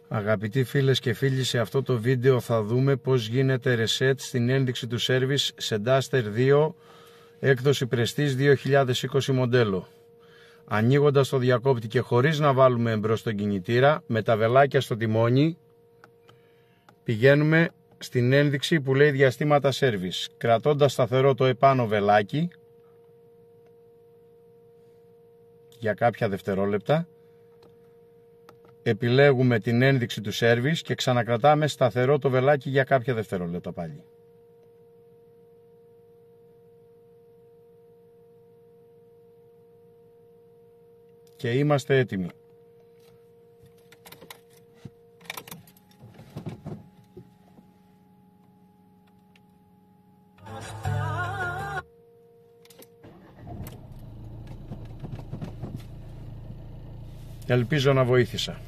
Αγαπητοί φίλες και φίλοι, σε αυτό το βίντεο θα δούμε πώς γίνεται reset στην ένδειξη του service σε Duster 2 έκδοση Prestige 2020 μοντέλο. Ανοίγοντας το διακόπτη και χωρίς να βάλουμε εμπρός τον κινητήρα, με τα βελάκια στο τιμόνι πηγαίνουμε στην ένδειξη που λέει διαστήματα service, κρατώντας σταθερό το επάνω βελάκι για κάποια δευτερόλεπτα. Επιλέγουμε την ένδειξη του service και ξανακρατάμε σταθερό το βελάκι για κάποια δευτερόλεπτα πάλι. Και είμαστε έτοιμοι. Ελπίζω να βοήθησα.